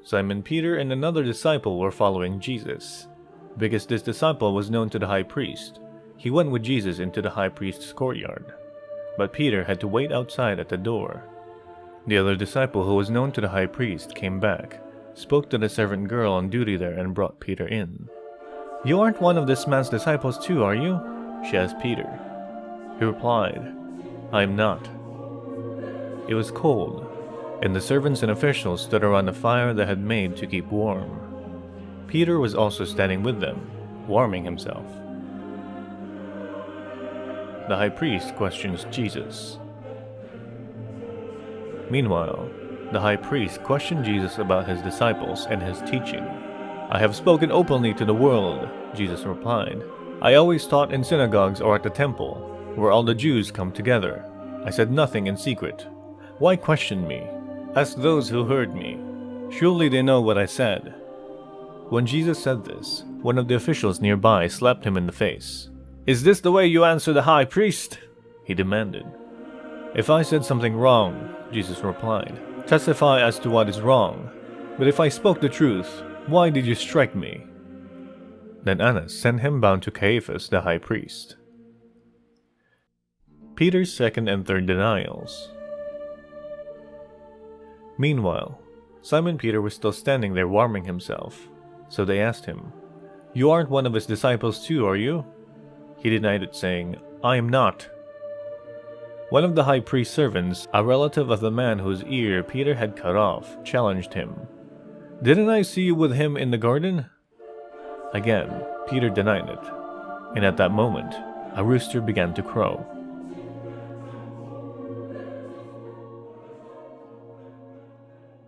Simon Peter and another disciple were following Jesus. Because this disciple was known to the high priest, he went with Jesus into the high priest's courtyard. But Peter had to wait outside at the door. The other disciple who was known to the high priest came back, spoke to the servant girl on duty there and brought Peter in. "You aren't one of this man's disciples too, are you?" she asked Peter. He replied, "I am not." It was cold, and the servants and officials stood around a fire they had made to keep warm. Peter was also standing with them, warming himself. The high priest questions Jesus. Meanwhile, the high priest questioned Jesus about his disciples and his teaching. "I have spoken openly to the world," Jesus replied. "I always taught in synagogues or at the temple, where all the Jews come together. I said nothing in secret. Why question me? Ask those who heard me. Surely they know what I said." When Jesus said this, one of the officials nearby slapped him in the face. "Is this the way you answer the high priest?" he demanded. "If I said something wrong," Jesus replied, "testify as to what is wrong. But if I spoke the truth, why did you strike me?" Then Annas sent him bound to Caiaphas the high priest. Peter's second and third denials. Meanwhile, Simon Peter was still standing there warming himself. So they asked him, "You aren't one of his disciples too, are you?" He denied it, saying, "I am not." One of the high priest's servants, a relative of the man whose ear Peter had cut off, challenged him. "Didn't I see you with him in the garden?" Again, Peter denied it, and at that moment, a rooster began to crow.